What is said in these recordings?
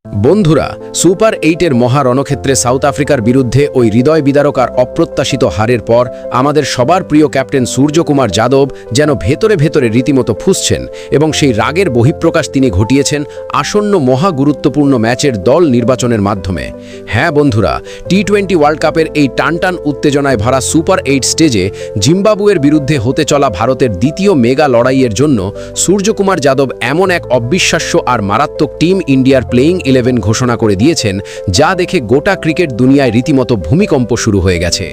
বন্ধুরা, super 8-এর মহারণক্ষেত্রে south আফ্রিকার বিরুদ্ধে ওই হৃদয় বিদারক আর অপ্রত্যাশিত হারের পর আমাদের সবার প্রিয় ক্যাপ্টেন সূর্যকুমার যাদব যেন ভেতরে ভেতরে রীতিমতো ফুঁসছেন এবং সেই রাগের বহিঃপ্রকাশ তিনি ঘটিয়েছেন আসন্ন মহা গুরুত্বপূর্ণ ম্যাচের দল নির্বাচনের মাধ্যমে। হ্যাঁ বন্ধুরা, টি-20 ওয়ার্ল্ড কাপের এই টানটান উত্তেজনায় ভরা সুপার 8 স্টেজে জিম্বাবুয়ের বিরুদ্ধে হতে চলা ভারতের দ্বিতীয় মেগা লড়াইয়ের জন্য সূর্যকুমার যাদব এমন এক অবিশ্বাস্য আর মারাত্মক টিম ইন্ডিয়ার প্লেইং 11 ঘোষণা করে দিয়েছেন, যা দেখে গোটা ক্রিকেট দুনিয়ায় রীতিমতো ভূমিকম্প শুরু হয়ে গেছে।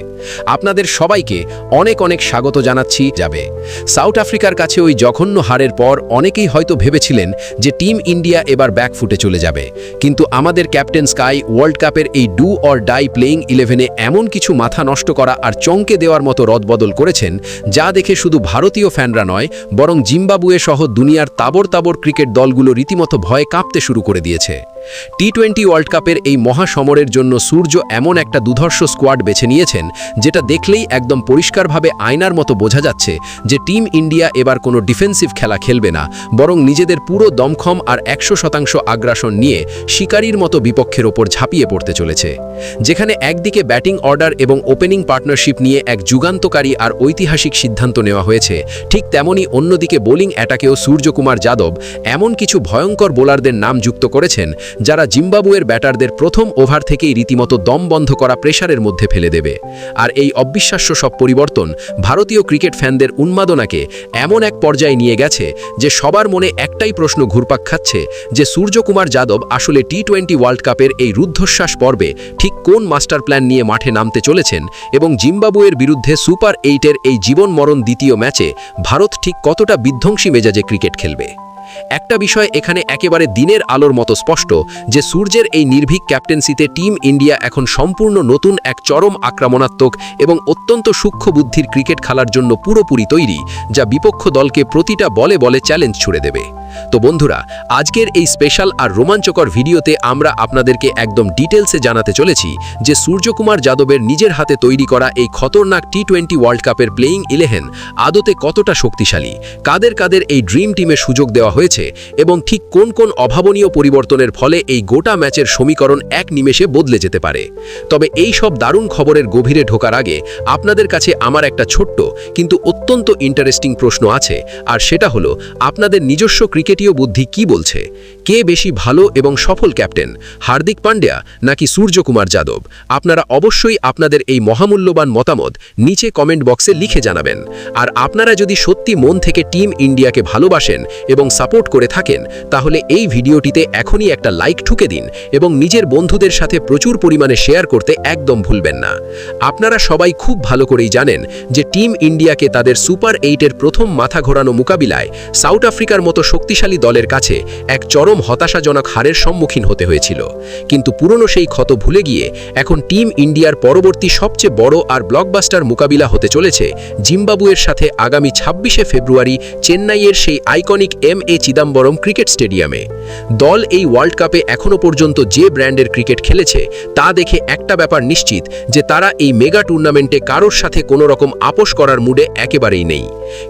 আপনাদের সবাইকে অনেক অনেক স্বাগত জানাচ্ছি। সাউথ আফ্রিকার কাছে ওই জঘন্য হারের পর অনেকেই হয়তো ভেবেছিলেন যে টিম ইন্ডিয়া এবার ব্যাকফুটে চলে যাবে, কিন্তু আমাদের ক্যাপ্টেন স্কাই ওয়ার্ল্ড কাপের এই ডু অর ডাই প্লেইং 11-এ এমন কিছু মাথা নষ্ট করা আর চমকে দেওয়ার মতো রদবদল করেছেন, যা দেখে শুধু ভারতীয় ফ্যানরা নয় বরং জিম্বাবুয়ে সহ দুনিয়ার তাবড় তাবড় ক্রিকেট দলগুলো রীতিমতো ভয়ে কাঁপতে শুরু করে দিয়েছে। টি-20 ওয়ার্ল্ড কাপের এই মহাসমরের জন্য সূর্য এমন একটা দুর্ধর্ষ স্কোয়াড বেছে নিয়েছেন, যেটা দেখলেই একদম পরিষ্কারভাবে আয়নার মতো বোঝা যাচ্ছে যে টিম ইন্ডিয়া এবার কোনো ডিফেন্সিভ খেলা খেলবে না, বরং নিজেদের পুরো দমখম আর 100% আগ্রাসন নিয়ে শিকারীর মতো বিপক্ষের ওপর ঝাঁপিয়ে পড়তে চলেছে। যেখানে একদিকে ব্যাটিং অর্ডার এবং ওপেনিং পার্টনারশিপ নিয়ে এক যুগান্তকারী আর ঐতিহাসিক সিদ্ধান্ত নেওয়া হয়েছে, ঠিক তেমনই অন্যদিকে বোলিং অ্যাটাকেও সূর্যকুমার যাদব এমন কিছু ভয়ঙ্কর বোলারদের নাম যুক্ত করেছেন, যারা জিম্বাবুয়ের ব্যাটারদের প্রথম ওভার থেকেই রীতিমতো দম বন্ধ করা প্রেসারের মধ্যে ফেলে দেবে। আর এই অবিশ্বাস্য সব পরিবর্তন ভারতীয় ক্রিকেট ফ্যানদের উন্মাদনাকে এমন এক পর্যায়ে নিয়ে গেছে যে সবার মনে একটাই প্রশ্ন ঘুরপাক খাচ্ছে যে সূর্যকুমার যাদব আসলে টি-20 ওয়ার্ল্ড কাপের এই রুদ্ধশ্বাস পর্বে ঠিক কোন মাস্টার প্ল্যান নিয়ে মাঠে নামতে চলেছেন এবং জিম্বাবুয়ের বিরুদ্ধে সুপার 8-এর এই জীবন মরণ দ্বিতীয় ম্যাচে ভারত ঠিক কতটা বিধ্বংসী মেজাজে ক্রিকেট খেলবে। একটা বিষয় এখানে একেবারে দিনের আলোর মতো স্পষ্ট যে সূর্যের এই নির্ভীক ক্যাপ্টেন্সিতে টিম ইন্ডিয়া এখন সম্পূর্ণ নতুন এক চরম আক্রমণাত্মক এবং অত্যন্ত সূক্ষ্ম বুদ্ধির ক্রিকেট খেলার জন্য পুরোপুরি তৈরি, যা বিপক্ষ দলকে প্রতিটা বলে বলে চ্যালেঞ্জ ছুড়ে দেবে। তো বন্ধুরা, আজকের এই স্পেশাল আর রোমাঞ্চকর ভিডিওতে আমরা আপনাদেরকে একদম ডিটেলসে জানাতে চলেছি যে সূর্যকুমার যাদবের নিজের হাতে তৈরি করা এই খতরনাক টি-20 ওয়ার্ল্ড কাপের প্লেইং 11 আদতে কতটা শক্তিশালী, কাদের কাদের এই ড্রিম টিমে সুযোগ দেওয়া হয়েছে এবং ঠিক কোন কোন অভাবনীয় পরিবর্তনের ফলে এই গোটা ম্যাচের সমীকরণ এক নিমেষে বদলে যেতে পারে। তবে এই সব দারুণ খবরের গভীরে ঢোকার আগে আপনাদের কাছে আমার একটা ছোট্ট কিন্তু অত্যন্ত ইন্টারেস্টিং প্রশ্ন আছে, আর সেটা হলো আপনাদের নিজস্ব ক্রিকেটীয় বুদ্ধি কি বলছে? কে বেশি ভালো এবং সফল ক্যাপ্টেন, হার্দিক পান্ডিয়া নাকি সূর্যকুমার যাদব? আপনারা অবশ্যই আপনাদের এই মহামূল্যবান মতামত নিচে কমেন্ট বক্সে লিখে জানাবেন। আর আপনারা যদি সত্যি মন থেকে টিম ইন্ডিয়াকে ভালোবাসেন এবং সাপোর্ট করে থাকেন, তাহলে এই ভিডিওটিতে এখনই একটা লাইক ঠুকে দিন এবং নিজের বন্ধুদের সাথে প্রচুর পরিমাণে শেয়ার করতে একদম ভুলবেন না। আপনারা সবাই খুব ভালো করেই জানেন যে টিম ইন্ডিয়াকে তাদের সুপার 8-এর প্রথম মাথা ঘোরানো মোকাবিলায় সাউথ আফ্রিকার মতো শক্তিশালী দলের কাছে এক চরম হতাশাজনক হারের সম্মুখীন হতে হয়েছিল। কিন্তু পুরনো সেই ক্ষত ভুলে গিয়ে এখন টিম ইন্ডিয়ার পরবর্তী সবচেয়ে বড় আর ব্লকবাস্টার মোকাবিলা হতে চলেছে জিম্বাবুয়ের সাথে আগামী 26শে ফেব্রুয়ারি চেন্নাইয়ের সেই আইকনিক এম.এ. চিদাম্বরম ক্রিকেট স্টেডিয়ামে। দল এই ওয়ার্ল্ড কাপে এখনও পর্যন্ত যে ব্র্যান্ডের ক্রিকেট খেলেছে তা দেখে একটা ব্যাপার নিশ্চিত যে তারা এই মেগা টুর্নামেন্টে কারোর সাথে কোনো রকম আপোষ করার মুডে একেবারেই নেই।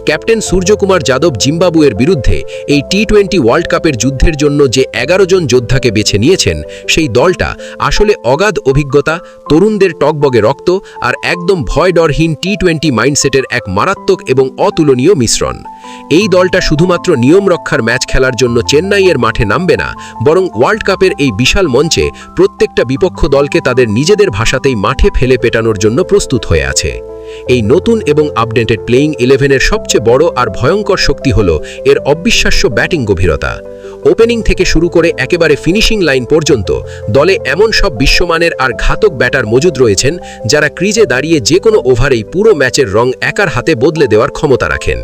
ক্যাপ্টেন সূর্যকুমার যাদব জিম্বাবুয়ের বিরুদ্ধে এই টি-20 ওয়ার্ল্ড কাপের যুদ্ধের জন্য যে 11 জন যোদ্ধাকে বেছে নিয়েছেন, সেই দলটা আসলে অগাধ অভিজ্ঞতা, তরুণদের টকবগে রক্ত আর একদম ভয় ডরহীন টি-20 মাইন্ডসেটের এক মারাত্মক এবং অতুলনীয় মিশ্রণ। এই দলটা শুধুমাত্র নিয়ম রক্ষার ম্যাচ খেলার জন্য চেন্নাইয়ের মাঠে নামবে না, বরং ওয়ার্ল্ড কাপের এই বিশাল মঞ্চে প্রত্যেকটা বিপক্ষ দলকে তাদের নিজেদের ভাষাতেই মাঠে ফেলে পেটানোর জন্য প্রস্তুত হয়ে আছে। এই নতুন এবং আপডেটেড প্লেইং 11-এর সবচেয়ে বড় আর ভয়ঙ্কর শক্তি হল এর অবিশ্বাস্য ব্যাটিং গভীরতা। ওপেনিং থেকে শুরু করে একেবারে ফিনিশিং লাইন পর্যন্ত দলে এমন সব বিশ্বমানের আর ঘাতক ব্যাটার মজুদ রয়েছেন, যারা ক্রিজে দাঁড়িয়ে যে কোনো ওভারেই পুরো ম্যাচের রং একার হাতে বদলে দেওয়ার ক্ষমতা রাখেন।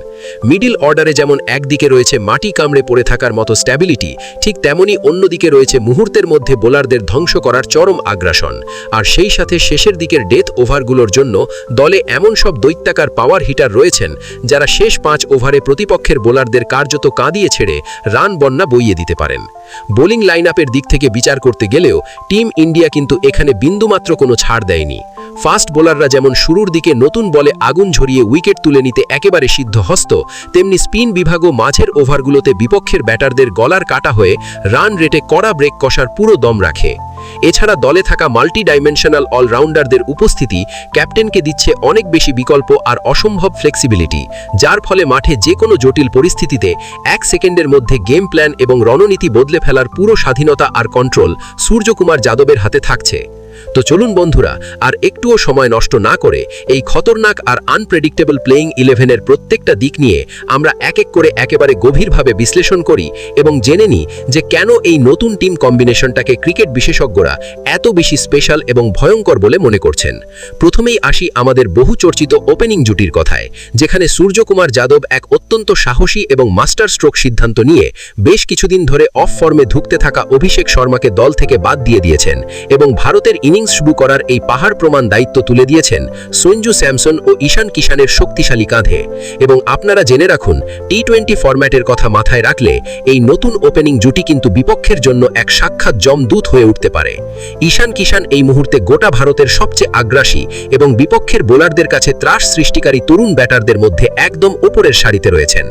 মিডল অর্ডারে যেমন একদিকে রয়েছে মাটি কামড়ে পড়ে থাকার মতো স্ট্যাবিলিটি, ঠিক তেমনই অন্যদিকে রয়েছে মুহূর্তের মধ্যে বোলারদের ধ্বংস করার চরম আগ্রাসন। আর সেই সাথে শেষের দিকের ডেথ ওভারগুলোর জন্য দলে এমন সব দৈত্যাকার পাওয়ার হিটার রয়েছেন যারা শেষ 5 ওভারে প্রতিপক্ষের বোলারদের কার্যত কাঁদিয়ে ছেড়ে রান বন্যা বইয়ে দিতে পারেন। বোলিং লাইনআপের দিক থেকে বিচার করতে গেলেও টিম ইন্ডিয়া কিন্তু এখানে বিন্দুমাত্র কোনো ছাড় দেয়নি। ফাস্ট বোলাররা যেমন শুরুর দিকে নতুন বলে আগুন ঝরিয়ে উইকেট তুলে নিতে একেবারে সিদ্ধহস্ত, তেমনি স্পিন বিভাগও মাঝের ওভারগুলোতে বিপক্ষের ব্যাটারদের গলার কাটা হয়ে রান রেটে কড়া ব্রেক কষার পুরো দম রাখে। এছাড়া দলে থাকা মাল্টি ডাইমেনশনাল অলরাউন্ডারদের উপস্থিতি ক্যাপ্টেনকে দিচ্ছে অনেক বেশি বিকল্প আর অসম্ভব ফ্লেক্সিবিলিটি, যার ফলে মাঠে যে কোনো জটিল পরিস্থিতিতে 1 সেকেন্ডের মধ্যে গেম প্ল্যান এবং রণনীতি বদলে ফেলার পুরো স্বাধীনতা আর কন্ট্রোল সূর্যকুমার যাদবের হাতে থাকছে। তো চলুন বন্ধুরা, আর একটুও সময় নষ্ট না করে এই খতরনাক আর আনপ্রেডিক্টেবল প্লেয়িং 11-এর প্রত্যেকটা দিক নিয়ে আমরা এক এক করে একেবারে গভীরভাবে বিশ্লেষণ করি এবং জেনে নিই যে কেন এই নতুন টিম কম্বিনেশনটাকে ক্রিকেট বিশেষজ্ঞরা এত বেশি স্পেশাল এবং ভয়ঙ্কর বলে মনে করছেন। প্রথমেই আসি আমাদের বহু চর্চিত ওপেনিং জুটির কথায়, যেখানে সূর্যকুমার যাদব এক অত্যন্ত সাহসী এবং মাস্টার স্ট্রোক সিদ্ধান্ত নিয়ে বেশ কিছুদিন ধরে অফ ফর্মে ধুঁকতে থাকা অভিষেক শর্মাকে দল থেকে বাদ দিয়ে দিয়েছেন এবং ভারতের ইনিংস শুরু করার এই পাহাড় প্রমাণ দায়িত্ব তুলে দিয়েছেন সঞ্জু স্যামসন ও ঈশান কিষানের শক্তিশালী কাঁধে। এবং আপনারা জেনে রাখুন, টি20 ফরম্যাটের কথা মাথায় রাখলে এই নতুন ওপেনিং জুটি কিন্তু বিপক্ষের জন্য এক সাক্ষাৎ জমদূত হয়ে উঠতে পারে। ঈশান কিষান এই মুহূর্তে গোটা ভারতের সবচেয়ে আগ্রাসী এবং বিপক্ষের বোলারদের কাছে ত্রাস সৃষ্টিকারী তরুণ ব্যাটারদের মধ্যে একদম উপরের সারিতে রয়েছেন।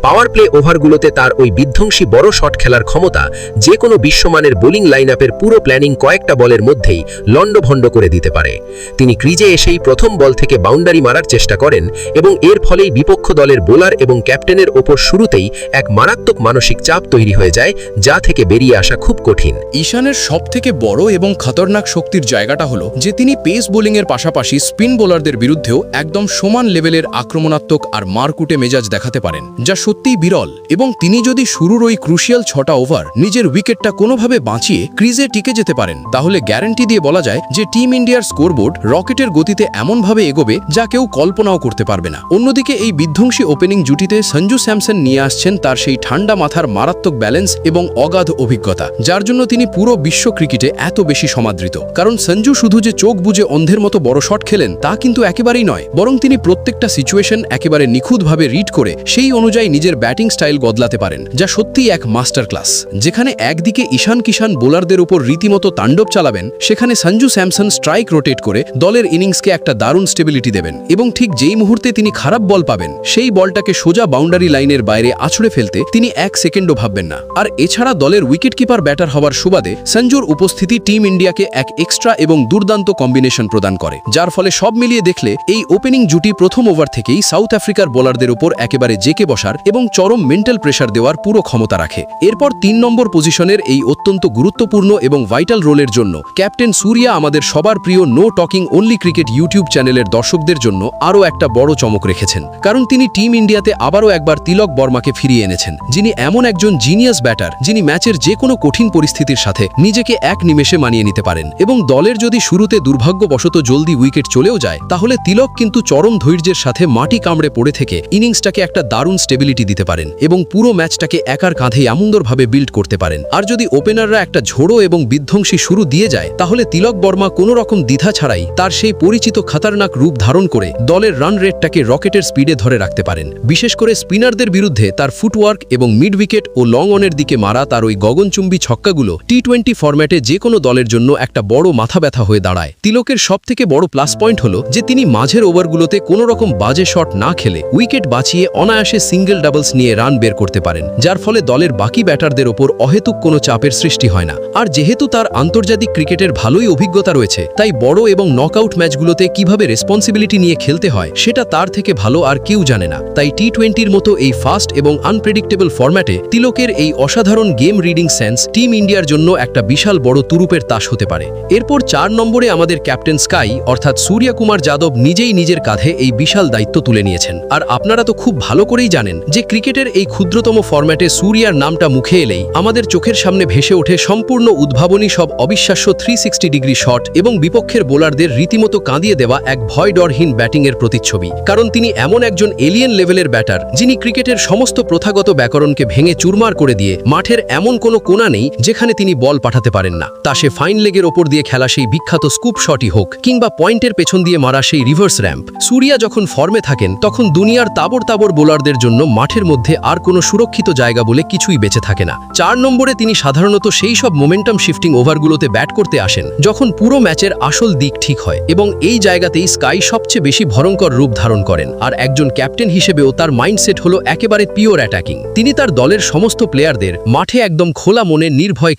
পাওয়ার প্লে ওভারগুলোতে তার ওই বিধ্বংসী বড় শট খেলার ক্ষমতা যে কোনো বিশ্বমানের বোলিং লাইনআপের পুরো প্ল্যানিং কয়েকটা বলের মধ্যেই লন্ডভন্ড করে দিতে পারে। তিনি ক্রিজে এসেই প্রথম বল থেকে বাউন্ডারি মারার চেষ্টা করেন এবং এর ফলেই বিপক্ষ দলের বোলার এবং ক্যাপ্টেনের ওপর শুরুতেই এক মারাত্মক মানসিক চাপ তৈরি হয়ে যায়, যা থেকে বেরিয়ে আসা খুব কঠিন। ঈশানের সবথেকে বড় এবং খতরনাক শক্তির জায়গাটা হলো যে তিনি পেস বোলিংয়ের পাশাপাশি স্পিন বোলারদের বিরুদ্ধেও একদম সমান লেভেলের আক্রমণাত্মক আর মারকুটে মেজাজ দেখাতে পারেন, যা সত্যিই বিরল। এবং তিনি যদি শুরুর ওই ক্রুশিয়াল 6টা ওভার নিজের উইকেটটা কোনোভাবে বাঁচিয়ে ক্রিজে টিকে যেতে পারেন, তাহলে গ্যারান্টি দিয়ে বলা যায় যে টিম ইন্ডিয়ার স্কোরবোর্ড রকেটের গতিতে এমনভাবে এগোবে যা কেউ কল্পনাও করতে পারবে না। অন্যদিকে এই বিধ্বংসী ওপেনিং জুটিতে সঞ্জু স্যামসন নিয়ে আসছেন তার সেই ঠান্ডা মাথার মারাত্মক ব্যালেন্স এবং অগাধ অভিজ্ঞতা, যার জন্য তিনি পুরো বিশ্ব ক্রিকেটে এত বেশি সমাদৃত। কারণ সঞ্জু শুধু যে চোখ বুজে অন্ধের মতো বড় শট খেলেন তা কিন্তু একেবারেই নয়, বরং তিনি প্রত্যেকটা সিচুয়েশন একেবারে নিখুঁতভাবে রিড করে সেই অনুযায়ী নিজের ব্যাটিং স্টাইল বদলাতে পারেন, যা সত্যিই এক মাস্টার ক্লাস। যেখানে একদিকে ঈশান কিষান বোলারদের উপর রীতিমতো তাণ্ডব চালাবেন, সেখানে সঞ্জু স্যামসন স্ট্রাইক রোটেট করে দলের ইনিংসকে একটা দারুণ স্টেবিলিটি দেবেন এবং ঠিক যেই মুহূর্তে তিনি খারাপ বল পাবেন সেই বলটাকে সোজা বাউন্ডারি লাইনের বাইরে আছড়ে ফেলতে তিনি 1 সেকেন্ডও ভাববেন না। আর এছাড়া দলের উইকেট কিপার ব্যাটার হওয়ার সুবাদে সঞ্জুর উপস্থিতি টিম ইন্ডিয়াকে এক এক্সট্রা এবং দুর্দান্ত কম্বিনেশন প্রদান করে, যার ফলে সব মিলিয়ে দেখলে এই ওপেনিং জুটি প্রথম ওভার থেকেই সাউথ আফ্রিকার বোলারদের উপর একেবারে জেকে বসার এবং চরম মেন্টাল প্রেশার দেওয়ার পুরো ক্ষমতা রাখে। এরপর 3 নম্বর পজিশনের এই অত্যন্ত গুরুত্বপূর্ণ এবং ভাইটাল রোলের জন্য ক্যাপ্টেন সূর্যা আমাদের সবার প্রিয় no talking only cricket YouTube চ্যানেলের দর্শকদের জন্য আরও একটা বড় চমক রেখেছেন। কারণ তিনি টিম ইন্ডিয়াতে আবারও একবার তিলক বর্মাকে ফিরিয়ে এনেছেন, যিনি এমন একজন জিনিয়াস ব্যাটার যিনি ম্যাচের যে কোনো কঠিন পরিস্থিতির সাথে নিজেকে এক নিমেষে মানিয়ে নিতে পারেন। এবং দলের যদি শুরুতে দুর্ভাগ্যবশত জলদি উইকেট চলেও যায়, তাহলে তিলক কিন্তু চরম ধৈর্যের সাথে মাটি কামড়ে পড়ে থেকে ইনিংসটাকে একটা দারুণ স্টেবিলিটি দিতে পারেন এবং পুরো ম্যাচটাকে একার কাঁধে এমনভাবে বিল্ড করতে পারেন। আর যদি ওপেনাররা একটা ঝোড়ো এবং বিধ্বংসী শুরু দিয়ে যায়, তাহলে তিলক বর্মা কোনো রকম দ্বিধা ছাড়াই তার সেই পরিচিত খতরনাক রূপ ধারণ করে দলের রান রেটটাকে রকেটের স্পিডে ধরে রাখতে পারেন। বিশেষ করে স্পিনারদের বিরুদ্ধে তার ফুটওয়ার্ক এবং মিড উইকেট ও লং অনের দিকে মারা তার ওই গগনচুম্বী ছক্কাগুলো টি20 ফরম্যাটে যে কোনো দলের জন্য একটা বড় মাথা ব্যথা হয়ে দাঁড়ায়। তিলকের সবথেকে বড় প্লাস পয়েন্ট হলো যে তিনি মাঝের ওভারগুলোতে কোনো রকম বাজে শট না খেলে উইকেট বাঁচিয়ে অনায়াসে সিঙ্গেল ডাবলস নিয়ে রান বের করতে পারেন, যার ফলে দলের বাকি ব্যাটারদের ওপর অহেতুক কোনো চাপের সৃষ্টি হয় না। আর যেহেতু তার আন্তর্জাতিক ক্রিকেটের ভালোই অভিজ্ঞতা রয়েছে, তাই বড় এবং নকআউট ম্যাচগুলোতে কিভাবে রেসপন্সিবিলিটি নিয়ে খেলতে হয় সেটা তার থেকে ভালো আর কেউ জানে না। তাই টি20-র মতো এই ফাস্ট এবং আনপ্রেডিক্টেবল ফরম্যাটে তিলকের এই অসাধারণ গেম রিডিং সেন্স টিম ইন্ডিয়ার জন্য একটা বিশাল বড় তুরুপের তাস হতে পারে। এরপর 4 নম্বরে আমাদের ক্যাপ্টেন স্কাই অর্থাৎ সূর্যকুমার যাদব নিজেই নিজের কাঁধে এই বিশাল দায়িত্ব তুলে নিয়েছেন। আর আপনারা তো খুব ভালো করেই জানেন যে ক্রিকেটের এই ক্ষুদ্রতম ফরম্যাটে সূর্যার নামটা মুখে এলেই আমাদের চোখের সামনে ভেসে ওঠে সম্পূর্ণ উদ্ভাবনী সব অবিশ্বাস্য 360 ডিগ্রি শট এবং বিপক্ষের বোলারদের রীতিমতো কাঁদিয়ে দেওয়া এক ভয়ডরহীন ব্যাটিংয়ের প্রতিচ্ছবি। কারণ তিনি এমন একজন এলিয়েন লেভেলের ব্যাটার যিনি ক্রিকেটের সমস্ত প্রথাগত ব্যাকরণকে ভেঙে চুরমার করে দিয়ে মাঠের এমন কোনো কোণা নেই যেখানে তিনি বল পাঠাতে পারেন না। তা সে ফাইন লেগের ওপর দিয়ে খেলা সেই বিখ্যাত স্কুপ শটই হোক কিংবা পয়েন্টের পেছন দিয়ে মারা সেই রিভার্স র্যাম্প, সূর্যা যখন ফর্মে থাকেন তখন দুনিয়ার তাবর তাবর বোলারদের জন্য মাঠের মধ্যে আর কোনো সুরক্ষিত জায়গা বলে কিছুই বেঁচে থাকে না। 4 নম্বরে তিনি সাধারণত সেই সব মোমেন্টাম শিফটিং ওভারগুলোতে ব্যাট করতে আসেন যখন পুরো ম্যাচের আসল দিক ঠিক হয়, এবং এই জায়গাতেই স্কাই সবচেয়ে বেশি ভয়ঙ্কর রূপ ধারণ করেন। আর একজন ক্যাপ্টেন হিসেবেও তার মাইন্ডসেট হলো একেবারে পিওর অ্যাটাকিং। তিনি তার দলের সমস্ত প্লেয়ারদের মাঠে একদম খোলা মনে নির্ভয়